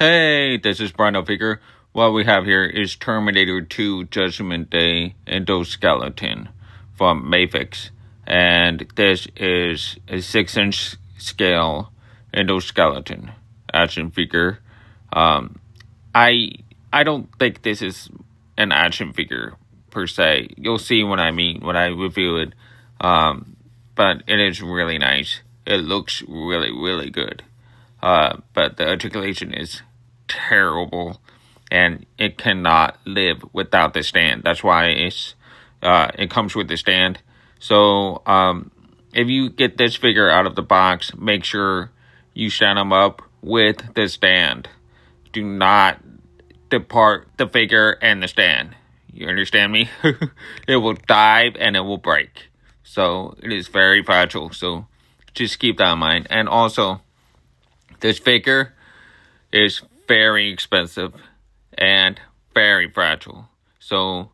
Hey, this is Brando Figure. What we have here is Terminator 2 Judgment Day Endoskeleton from Mafex. And this is a 6-inch scale endoskeleton action figure. I don't think this is an action figure per se. You'll see what I mean when I review it. But it is really nice. It looks really, really good. But the articulation is terrible, and it cannot live without the stand. That's why it comes with the stand. So if you get this figure out of the box, make sure you stand them up with the stand. Do not depart the figure and the stand. You understand me? It will dive and it will break. So it is very fragile. So just keep that in mind. And also, this figure is very expensive and very fragile. So,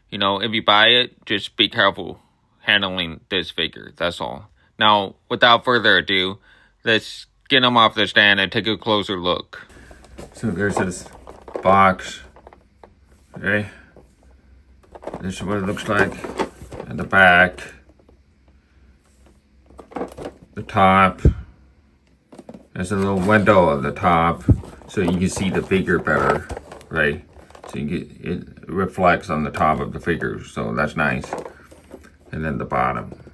if you buy it, just be careful handling this figure. That's all. Now, without further ado, let's get him off the stand and take a closer look. So there's this box. Okay. This is what it looks like at the back. The top. There's a little window at the top, so you can see the figure better, right? So it reflects on the top of the figure, so that's nice. And then the bottom,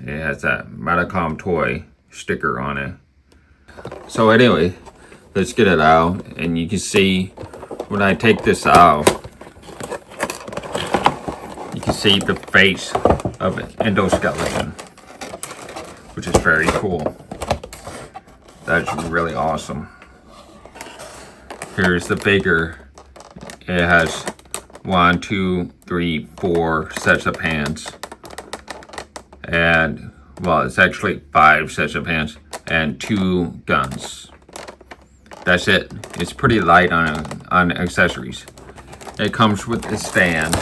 it has that Metacom toy sticker on it. So anyway, let's get it out, and you can see when I take this out, you can see the face of an endoskeleton, which is very cool. That's really awesome. Here's the figure. It has 1, 2, 3, 4 sets of hands. And, well, it's actually 5 sets of hands and 2 guns. That's it. It's pretty light on accessories. It comes with a stand,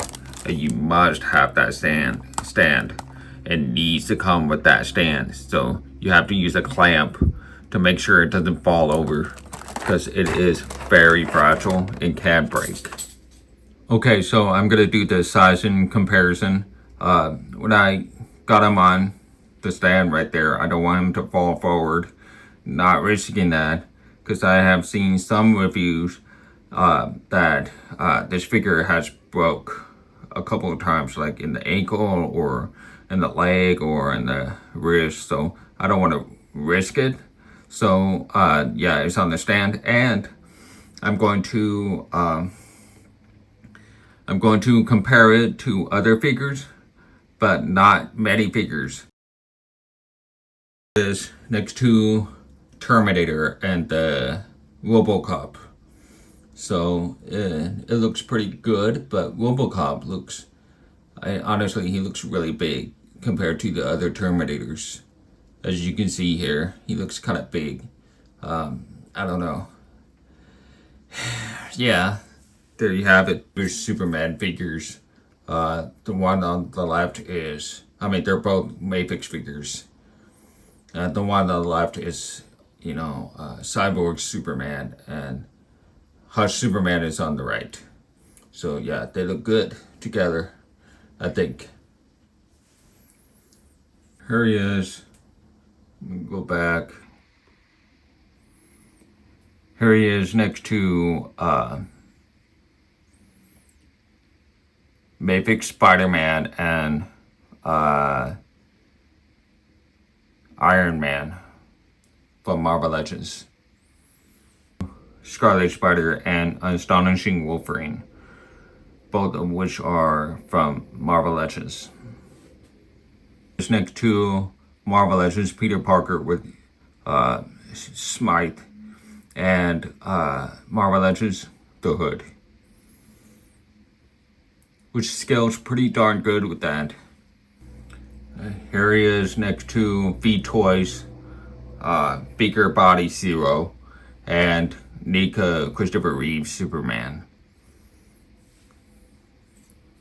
and you must have that stand. It needs to come with that stand. So you have to use a clamp to make sure it doesn't fall over, because it is very fragile and can break. Okay, so I'm gonna do the sizing comparison. When I got him on the stand right there, I don't want him to fall forward. Not risking that, because I have seen some reviews that this figure has broke a couple of times, like in the ankle or in the leg or in the wrist. So I don't want to risk it. So yeah, it's on the stand, and I'm going to compare it to other figures, but not many figures. This next to Terminator and the RoboCop. So it looks pretty good, but RoboCop looks, honestly, he looks really big compared to the other Terminators. As you can see here, he looks kind of big. I don't know. Yeah, there you have it. There's Superman figures. The one on the left is, they're both Mafex figures. The one on the left is, Cyborg Superman, and Hush Superman is on the right. So yeah, they look good together, I think. Here he is. Go back. Here he is next to Mafex Spider-Man and Iron Man from Marvel Legends. Scarlet Spider and Astonishing Wolverine, both of which are from Marvel Legends. It's next to Marvel Legends Peter Parker with Smythe, and Marvel Legends The Hood, which scales pretty darn good with that. Here he is next to V-Toys Bigger Body Zero and Nika Christopher Reeve Superman.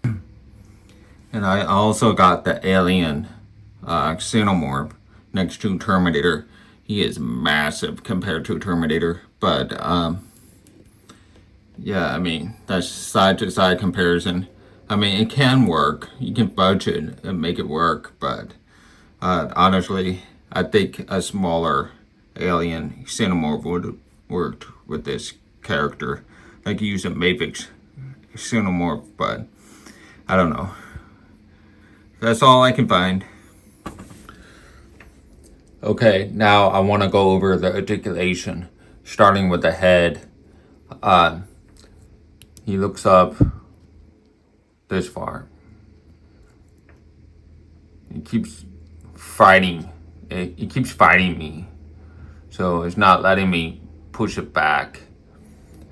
And I also got the Alien Xenomorph next to Terminator. He is massive compared to Terminator, but yeah, I mean, that's side to side comparison. I mean, it can work. You can budget and make it work, but honestly, I think a smaller alien xenomorph would have worked with this character. Like you use a Mafex xenomorph, but I don't know. That's all I can find. Okay, now I want to go over the articulation, starting with the head. He looks up this far. He keeps fighting. He keeps fighting me. So it's not letting me push it back.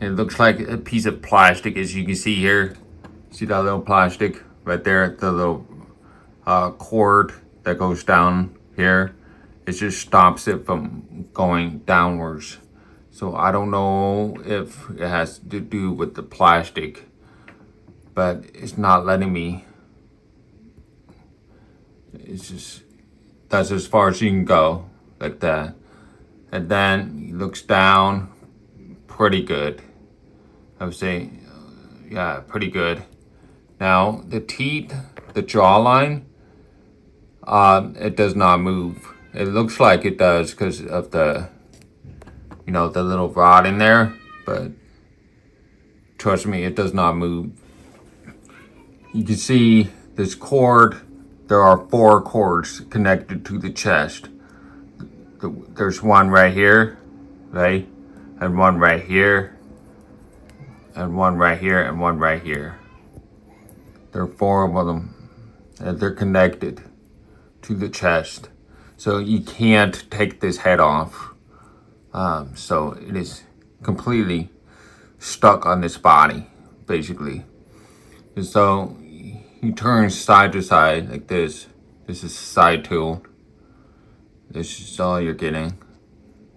It looks like a piece of plastic, as you can see here. See that little plastic right there? The little cord that goes down here. It just stops it from going downwards. So I don't know if it has to do with the plastic, but it's not letting me. It's just, that's as far as you can go, like that. And then he looks down, pretty good. I would say, yeah, pretty good. Now, the teeth, the jawline, it does not move. It looks like it does because of the, the little rod in there, but trust me, it does not move. You can see this cord, there are 4 cords connected to the chest. There's one right here, right? And one right here, and one right here, and one right here. There are 4 of them, and they're connected to the chest. So you can't take this head off. So it is completely stuck on this body, basically. And so he turns side to side like this. This is side tilt. This is all you're getting.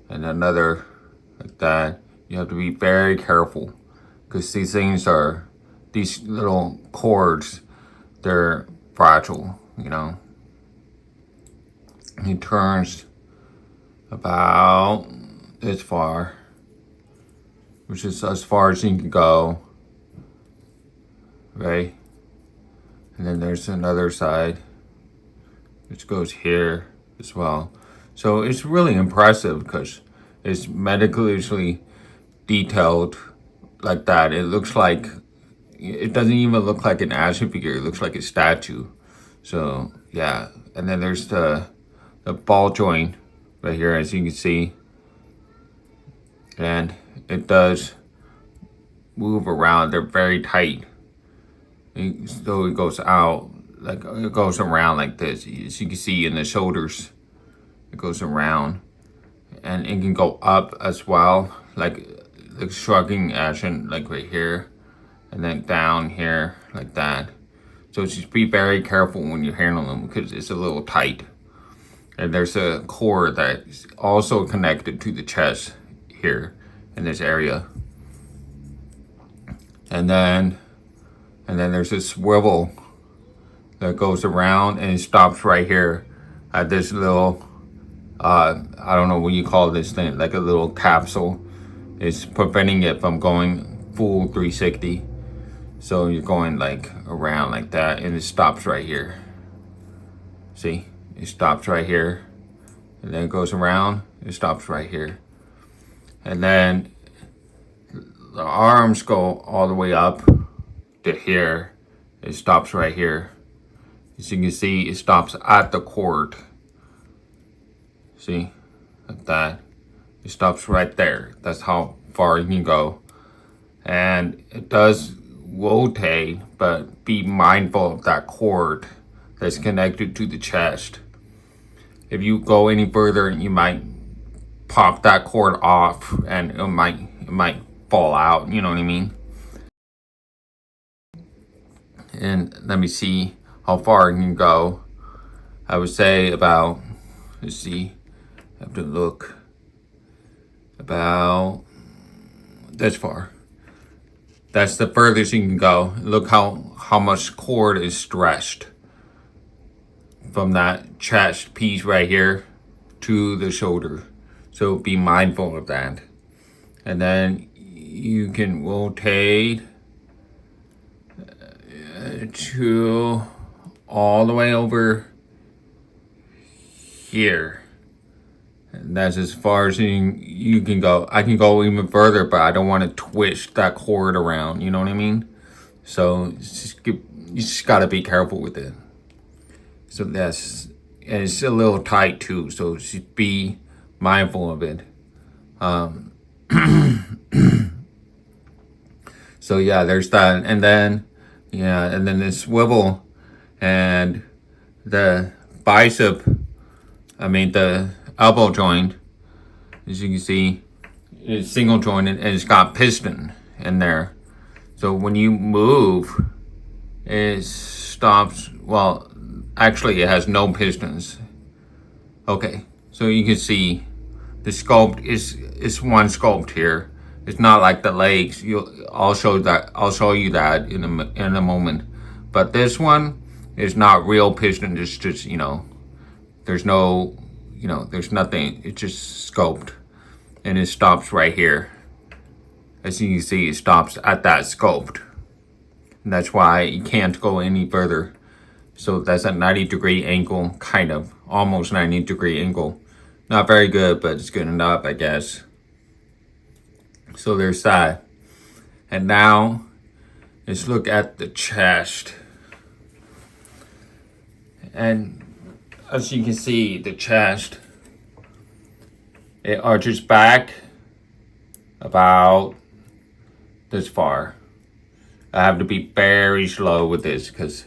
And another like that. You have to be very careful because these little cords, they're fragile, He turns about this far, which is as far as you can go, right? And then there's another side, which goes here as well. So it's really impressive because it's meticulously detailed like that. It doesn't even look like an action figure. It looks like a statue. So yeah, and then there's the ball joint right here, as you can see, and it does move around. They're very tight. So it goes out, like it goes around like this. As you can see in the shoulders, it goes around, and it can go up as well, like shrugging action, like right here, and then down here like that. So just be very careful when you handle them because it's a little tight. And there's a cord that's also connected to the chest here in this area. And then there's a swivel that goes around and it stops right here at this little, I don't know what you call this thing, like a little capsule. It's preventing it from going full 360. So you're going like around like that and it stops right here. See? It stops right here, and then it goes around, it stops right here. And then the arms go all the way up to here, it stops right here. As you can see, it stops at the cord. See, like that. It stops right there. That's how far you can go. And it does rotate, but be mindful of that cord that's connected to the chest. If you go any further, you might pop that cord off and it might fall out, you know what I mean? And let me see how far it can go. I would say about, let's see, I have to look, about this far. That's the furthest you can go. Look how much cord is stretched from that chest piece right here to the shoulder. So be mindful of that. And then you can rotate to all the way over here. And that's as far as you can go. I can go even further, but I don't want to twist that cord around, you know what I mean? So you just got to be careful with it. So that's, and it's a little tight too, so just be mindful of it. So yeah, there's that. And then, yeah, and then the swivel and the the elbow joint, as you can see, is single jointed and it's got piston in there. So when you move, it stops. Well, actually, it has no pistons. Okay, so you can see the sculpt is one sculpt here. It's not like the legs. I'll show you that in a moment. But this one is not real piston. It's just, there's no, there's nothing. It's just sculpt, and it stops right here. As you can see, it stops at that sculpt. And that's why you can't go any further. So that's a 90-degree angle, kind of, almost 90-degree angle. Not very good, but it's good enough, I guess. So there's that. And now, let's look at the chest. And as you can see, the chest, it arches back about this far. I have to be very slow with this because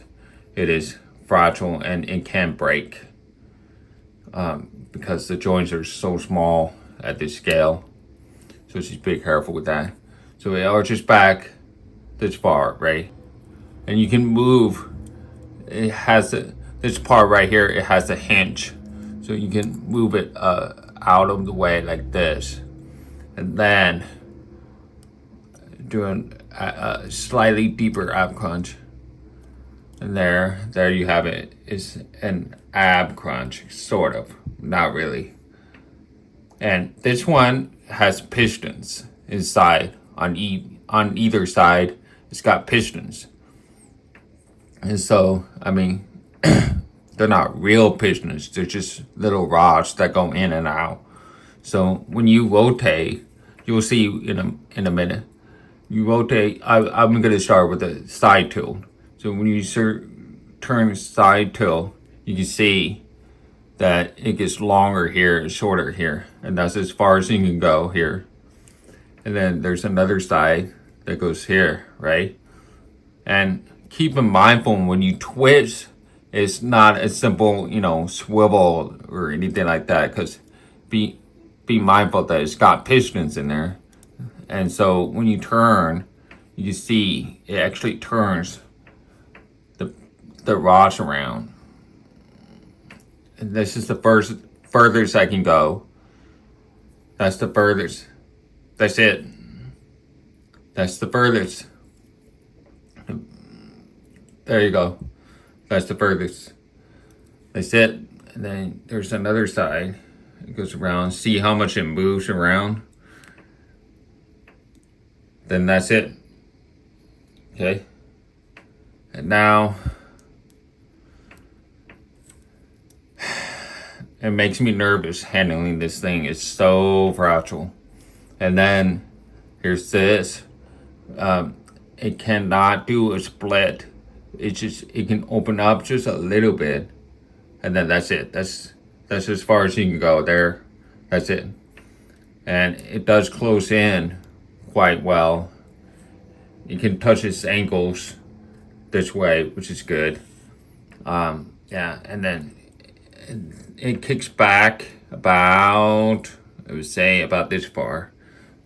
it is fragile and it can break because the joints are so small at this scale. So just be careful with that. So it arches back this far, right? And you can move. It has this part right here. It has a hinge, so you can move it out of the way like this, and then doing a slightly deeper ab crunch. And there you have it. It's an ab crunch, sort of, not really. And this one has pistons inside on either side. It's got pistons, and so I mean, they're not real pistons. They're just little rods that go in and out. So when you rotate, you'll see in a minute. You rotate. I'm gonna start with the side tilt. So when you turn side tilt, you can see that it gets longer here and shorter here, and that's as far as you can go here. And then there's another side that goes here, right? And keep in mindful when you twist, it's not a simple, swivel or anything like that, because be mindful that it's got pistons in there. And so when you turn, you see it actually turns the rods around. And this is the furthest I can go. That's the furthest. That's it. That's the furthest. There you go. That's the furthest. That's it. And then there's another side. It goes around. See how much it moves around? Then that's it. Okay. And now it makes me nervous handling this thing. It's so fragile. And then here's this. It cannot do a split. It can open up just a little bit, and then that's it. That's as far as you can go there. That's it. And it does close in quite well. You can touch its ankles this way, which is good. Yeah, and then it kicks back about, I would say, about this far.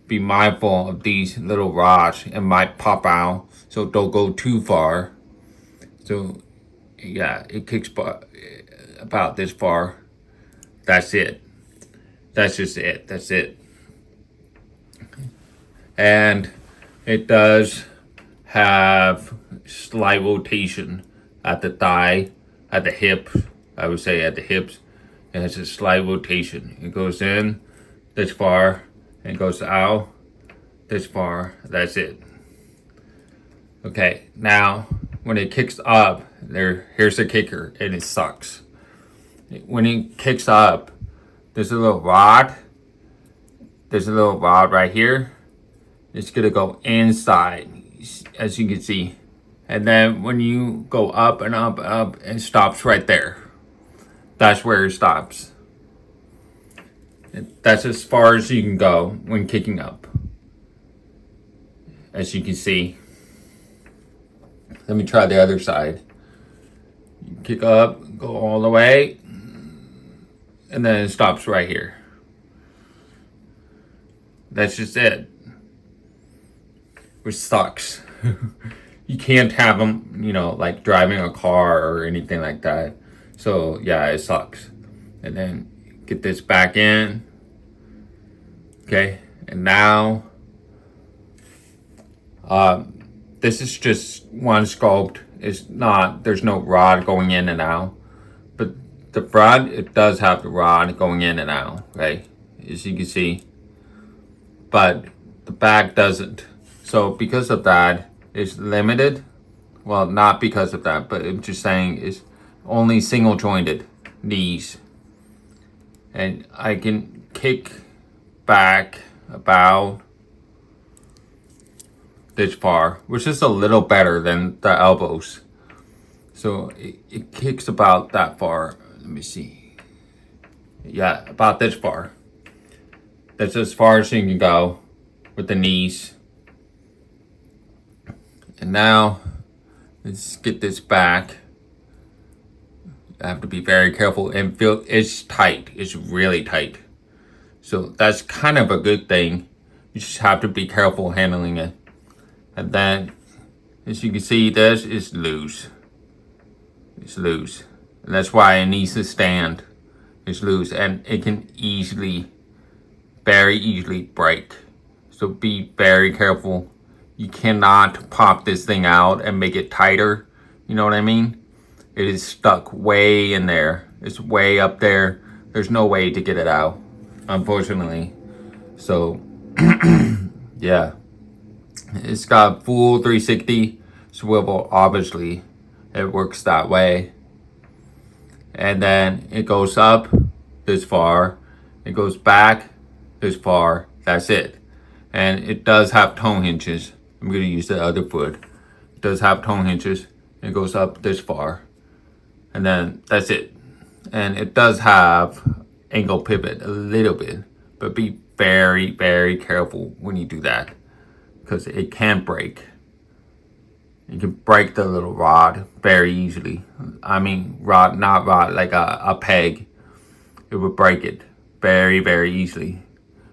Be mindful of these little rods. It might pop out, so don't go too far. So yeah, it kicks about this far. That's it. That's just it. That's it. And it does have slight rotation at the thigh, at the hip. I would say at the hips. It has a slight rotation. It goes in this far and goes out this far. That's it. Okay, now when it kicks up, here's the kicker, and it sucks. When it kicks up, there's a little rod. There's a little rod right here. It's gonna go inside, as you can see. And then when you go up and up, it stops right there. That's where it stops. That's as far as you can go when kicking up. As you can see. Let me try the other side. You kick up, go all the way, and then it stops right here. That's just it. Which sucks. You can't have them, like driving a car or anything like that. So yeah, it sucks. And then get this back in. Okay, and now this is just one sculpt. There's no rod going in and out. But the front, it does have the rod going in and out, right? As you can see. But the back doesn't. So because of that, it's limited. Well, not because of that, but I'm just saying it's only single jointed knees. And I can kick back about this far, which is a little better than the elbows. So it kicks about that far. Let me see. Yeah, about this far. That's as far as you can go with the knees. And now, let's get this back. I have to be very careful and feel it's tight. It's really tight. So that's kind of a good thing. You just have to be careful handling it. And then, as you can see, this is loose. It's loose. And that's why it needs to stand. It's loose and it can very easily break. So be very careful. You cannot pop this thing out and make it tighter. You know what I mean? It is stuck way in there. It's way up there. There's no way to get it out, unfortunately. So, yeah. It's got full 360 swivel, obviously. It works that way. And then it goes up this far. It goes back this far. That's it. And it does have toe hinges. I'm going to use the other foot. It does have toe hinges. It goes up this far. And then that's it. And it does have angle pivot a little bit. But be very, very careful when you do that. Because it can break. You can break the little rod very easily. I mean, not rod, like a peg. It would break it very, very easily.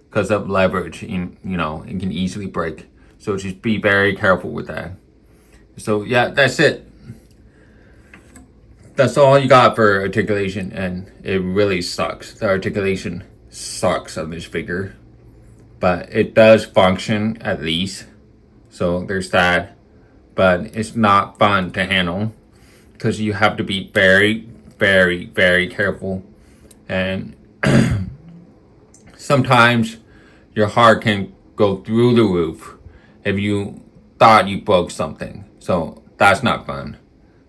Because of leverage, it can easily break. So just be very careful with that. So yeah, that's it. That's all you got for articulation, and it really sucks. The articulation sucks on this figure. But it does function at least. So there's that. But it's not fun to handle because you have to be very, very, very careful. And sometimes your heart can go through the roof if you thought you broke something. So that's not fun.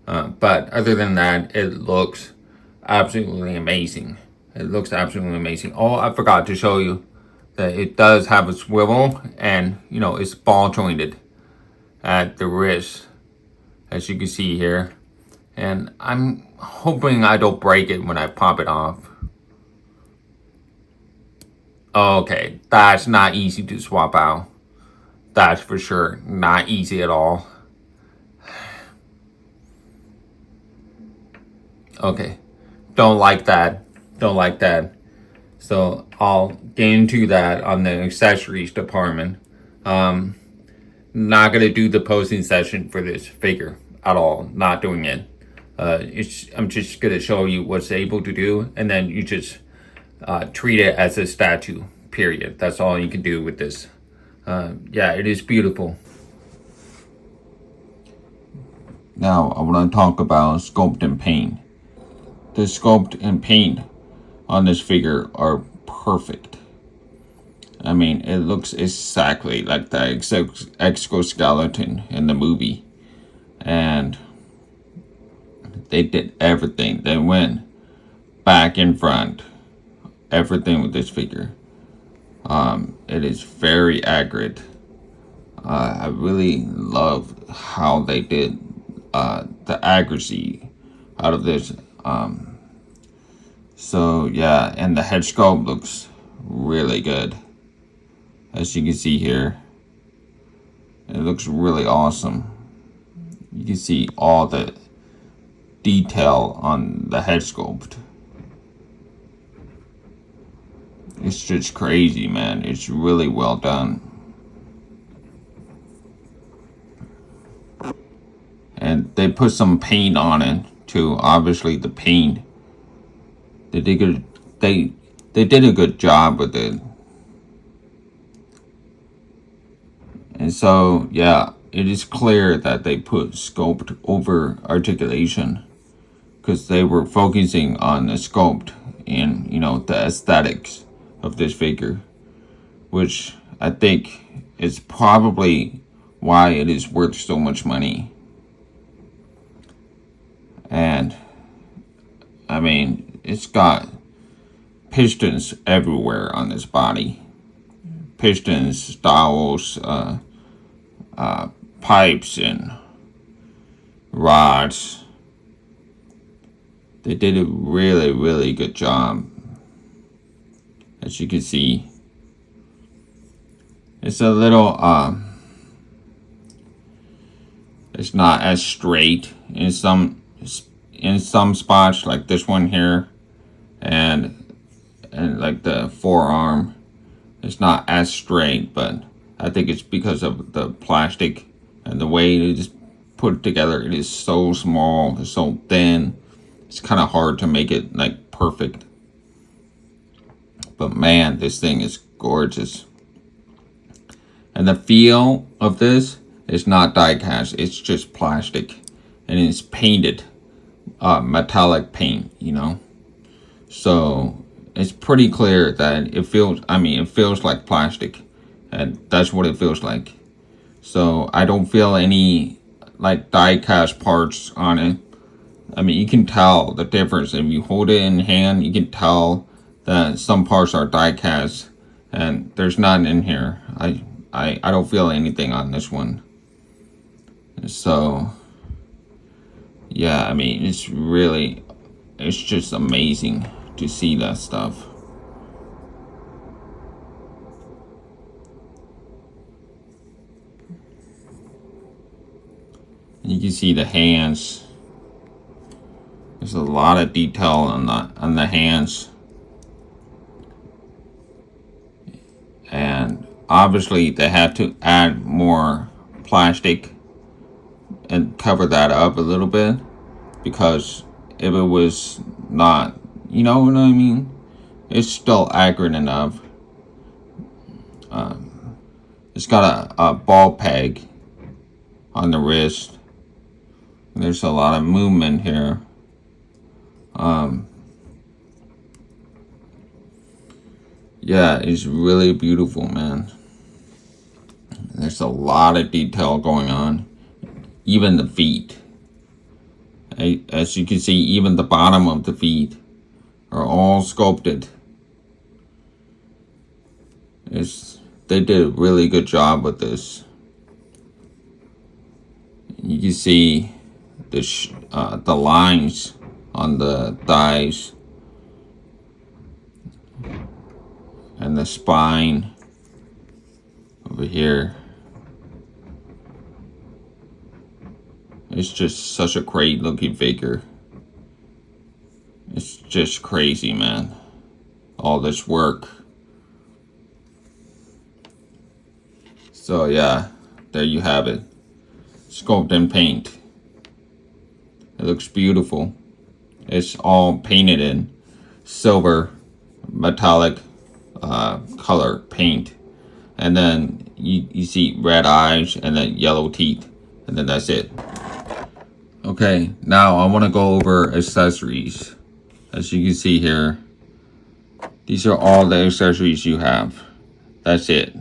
But other than that, it looks absolutely amazing. It looks absolutely amazing. Oh, I forgot to show you that it does have a swivel and, it's ball jointed at the wrist, as you can see here. And I'm hoping I don't break it when I pop it off. Okay, that's not easy to swap out. That's for sure not easy at all. Okay, don't like that. So I'll get into that on the accessories department. Not gonna do the posing session for this figure at all. Not doing it. I'm just gonna show you what's able to do, and then you just treat it as a statue. Period. That's all you can do with this. Yeah, it is beautiful. Now I want to talk about Sculpt and Paint. The Sculpt and Paint on this figure are perfect. I mean, it looks exactly like the exoskeleton in the movie. And they did everything. They went back in front. Everything with this figure. It is very accurate. I really love how they did the accuracy out of this. So yeah, and the head sculpt looks really good. As you can see here, it looks really awesome. You can see all the detail on the head sculpt. It's just crazy, man. It's really well done. And they put some paint on it too. Obviously, the paint. They did a good job with it. And so, yeah, it is clear that they put sculpt over articulation, because they were focusing on the sculpt and, you know, the aesthetics of this figure, which I think is probably why it is worth so much money. And I mean, it's got pistons everywhere on this body. Pistons, dowels, pipes, and rods. They did a really, really good job. As you can see, it's a little, it's not as straight in some spots, like this one here, and like the forearm. It's not as straight, but I think it's because of the plastic and the way it is put together. It is so small, it's so thin. It's kind of hard to make it like perfect. But man, this thing is gorgeous. And the feel of this is not die cast, it's just plastic. And it's painted metallic paint, you know. So it's pretty clear that it feels, it feels like plastic. And that's what it feels like. So I don't feel any like die cast parts on it. I mean, you can tell the difference. If you hold it in hand, you can tell that some parts are die cast, and there's none in here. I don't feel anything on this one. So yeah, I mean, it's just amazing to see that stuff. You can see the hands. There's a lot of detail on the hands. And obviously they had to add more plastic and cover that up a little bit, because if it was not, you know what I mean? It's still accurate enough. It's got a ball peg on the wrist. There's a lot of movement here. Yeah, it's really beautiful, man. There's a lot of detail going on. Even the feet. As you can see, even the bottom of the feet are all sculpted. They did a really good job with this. You can see the lines on the thighs and the spine over here. It's just such a great looking figure. It's just crazy, man. All this work. So yeah, there you have it. Sculpt Paint. It looks beautiful. It's all painted in silver metallic color paint, and then you see red eyes and then yellow teeth, and then that's it. Okay, now I want to go over accessories. As you can see here, these are all the accessories you have That's it.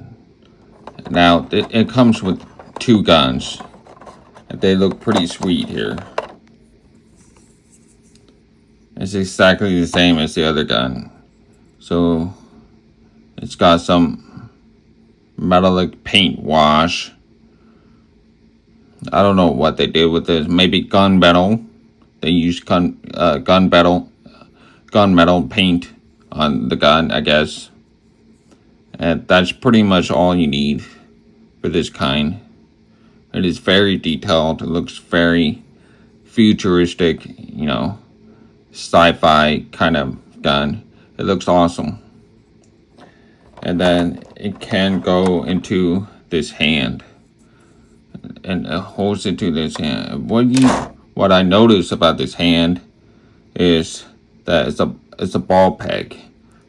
Now, it comes with 2 guns. They look pretty sweet here. It's exactly the same as the other gun. So, it's got some metallic paint wash. I don't know what they did with this. Maybe gunmetal. They used gunmetal paint on the gun, I guess. And that's pretty much all you need for this kind. It is very detailed. It looks very futuristic, you know, sci-fi kind of gun. It looks awesome. And then it can go into this hand. And it holds into this hand. What I noticed about this hand is that it's a ball peg.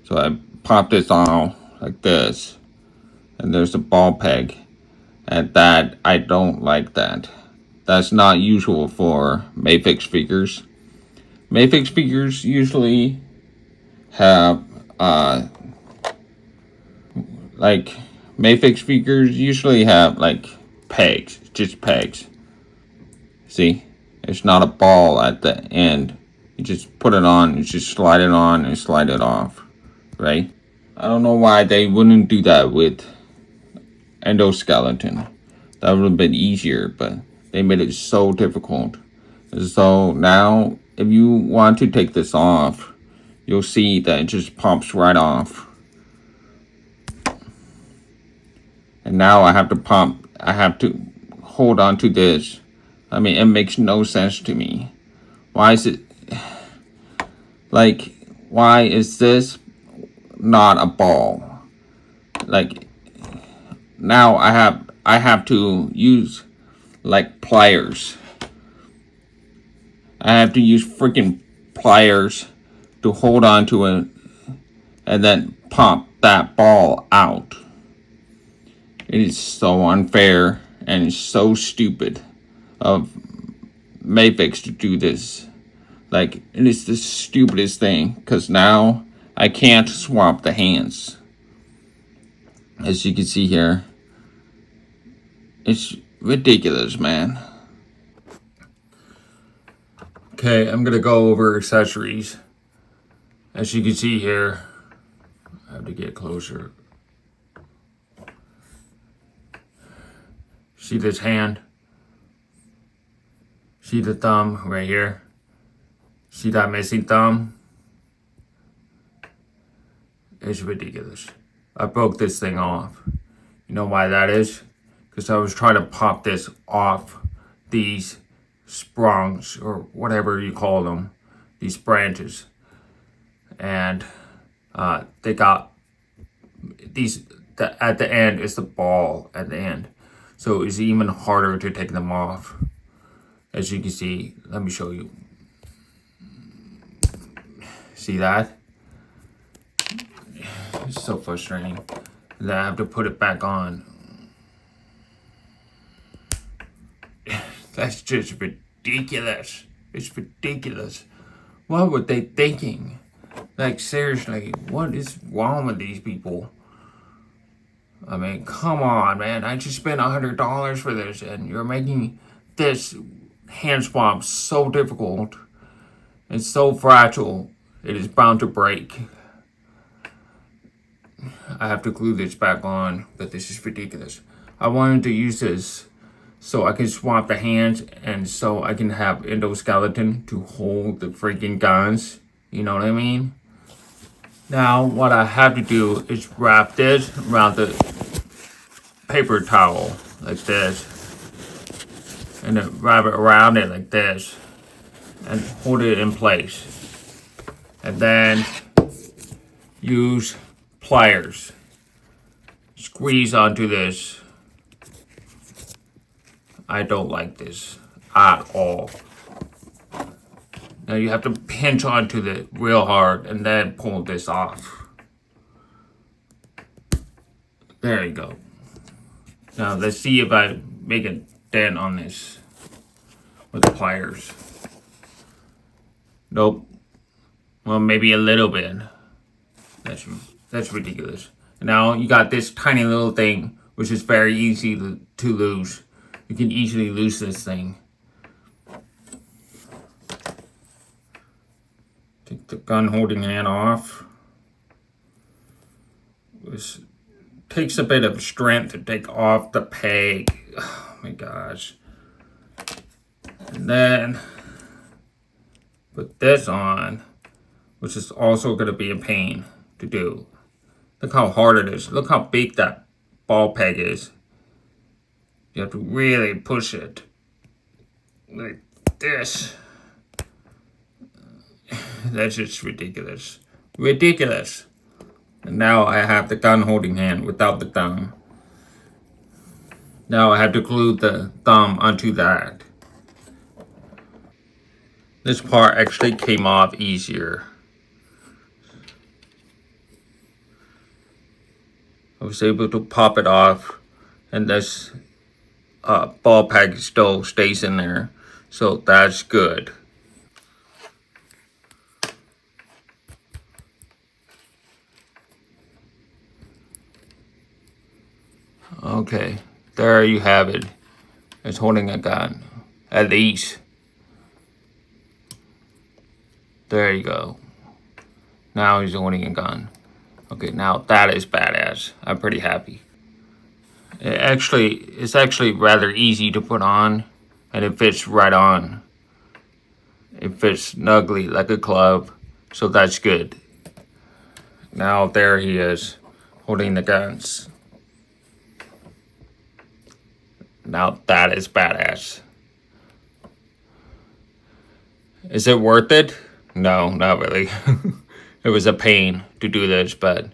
So I pop this on like this, and there's a ball peg, and that I don't like that. That's not usual for Mafex figures. Mafex figures usually have pegs, just pegs. See, it's not a ball at the end. You just put it on, you just slide it on and slide it off, right? I don't know why they wouldn't do that with Endoskeleton. That would have been easier, but they made it so difficult. So now, if you want to take this off, you'll see that it just pops right off. And now I have to hold on to this. I mean, it makes no sense to me. Why is it, like, why is this not a ball? Like, now I have to use, like, pliers. I have to use freaking pliers to hold on to it and then pop that ball out. It is so unfair and it's so stupid of Mafex to do this. Like, it is the stupidest thing, because now I can't swap the hands. As you can see here, it's ridiculous, man. Okay, I'm gonna go over accessories. As you can see here, I have to get closer. See this hand? See the thumb right here? See that missing thumb? It's ridiculous. I broke this thing off. You know why that is? Because I was trying to pop this off these sprongs, or whatever you call them, these branches. And they got these, at the end is the ball at the end. So it's even harder to take them off. As you can see, let me show you. See that? It's so frustrating. And then I have to put it back on. That's just ridiculous. It's ridiculous. What were they thinking? Like, seriously, what is wrong with these people? I mean, come on, man. I just spent $100 for this, and you're making this hand swap so difficult and so fragile. It is bound to break. I have to glue this back on, but this is ridiculous. I wanted to use this so I can swap the hands, and so I can have Endoskeleton to hold the freaking guns. You know what I mean? Now, what I have to do is wrap this around the paper towel, like this. And then wrap it around it like this. And hold it in place. And then use pliers. Squeeze onto this. I don't like this at all. Now you have to pinch onto it real hard and then pull this off. There you go. Now let's see if I make a dent on this with the pliers. Nope. Well, maybe a little bit. That's ridiculous. Now you got this tiny little thing, which is very easy to lose. You can easily lose this thing. Take the gun holding hand off. This takes a bit of strength to take off the peg. Oh my gosh. And then put this on, which is also going to be a pain to do. Look how hard it is. Look how big that ball peg is. You have to really push it like this. That's just ridiculous. Ridiculous. And now I have the gun holding hand without the thumb. Now I have to glue the thumb onto that. This part actually came off easier. I was able to pop it off, and this ball peg still stays in there, so that's good. Okay, there you have it. It's holding a gun, at least. There you go. Now he's holding a gun. Okay, now that is badass. I'm pretty happy. It's actually rather easy to put on, and it fits right on. It fits snugly like a glove, so that's good. Now there he is, holding the guns. Now that is badass. Is it worth it? No, not really. It was a pain to do this, but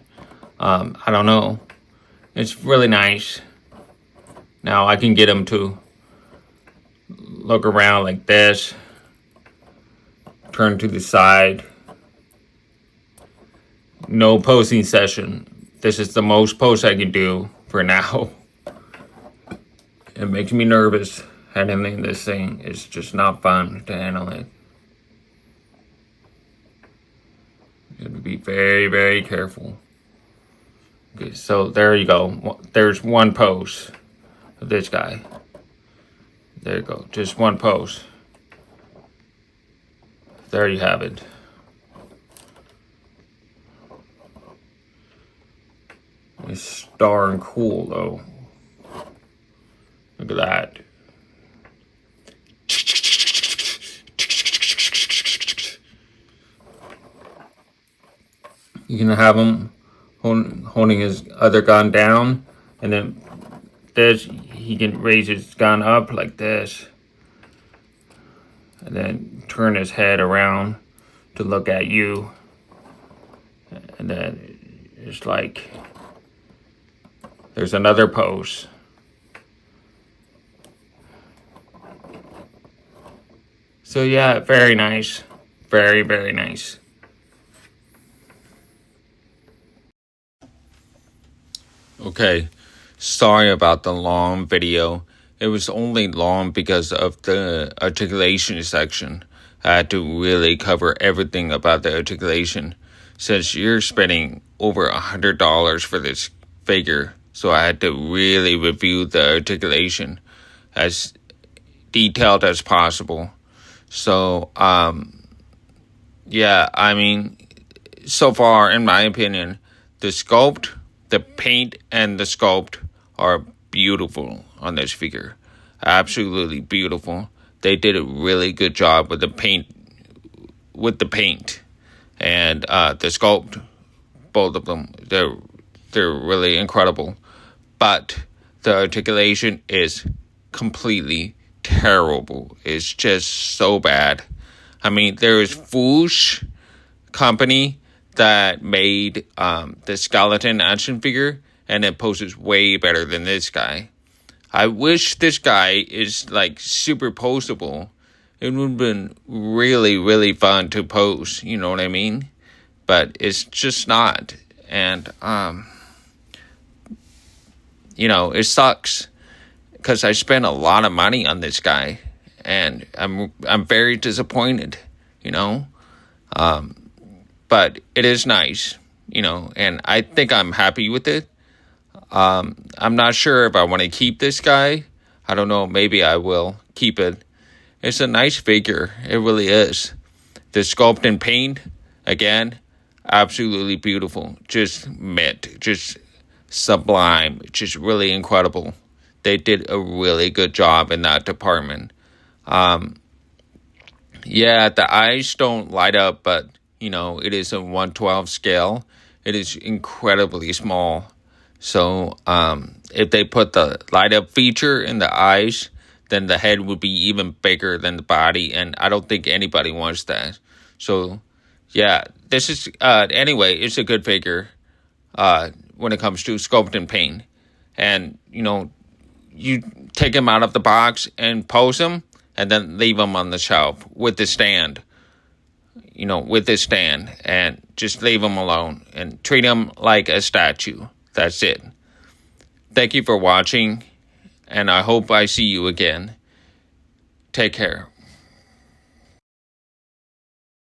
I don't know. It's really nice. Now I can get him to look around like this. Turn to the side. No posing session. This is the most pose I can do for now. It makes me nervous handling this thing. It's just not fun to handle it. You have to be very, very careful. Okay, so there you go. There's one pose of this guy. There you go. Just one pose. There you have it. It's darn cool, though. Look at that. You can have him holding his other gun down, and then this, he can raise his gun up like this, and then turn his head around to look at you, and then it's like there's another pose. So yeah, very nice. Very, very nice. Okay, sorry about the long video. It was only long because of the articulation section. I had to really cover everything about the articulation, since you're spending over $100 for this figure. So I had to really review the articulation as detailed as possible. So, yeah, I mean, so far, in my opinion, the sculpt, the paint, and the sculpt are beautiful on this figure. Absolutely beautiful. They did a really good job with the paint, and the sculpt. Both of them, they're really incredible. But the articulation is completely terrible. It's just so bad. I mean, there is Foosh company that made the skeleton action figure, and it poses way better than this guy. I wish this guy is like super posable. It would have been really, really fun to pose, you know what I mean? But it's just not. And you know, it sucks because I spent a lot of money on this guy, and I'm very disappointed, you know. But it is nice. and I think I'm happy with it. I'm not sure if I want to keep this guy. I don't know. Maybe I will keep it. It's a nice figure. It really is. The Sculpt Paint, again, absolutely beautiful. Just mint. Just sublime. Just really incredible. They did a really good job in that department. Yeah, the eyes don't light up, but, it is a 1/12 scale. It is incredibly small. So if they put the light up feature in the eyes, then the head would be even bigger than the body, and I don't think anybody wants that. So yeah, this is anyway, it's a good figure when it comes to Sculpt Paint. And you take them out of the box and pose them, and then leave them on the shelf with the stand. And just leave them alone and treat them like a statue. That's it. Thank you for watching, and I hope I see you again. Take care.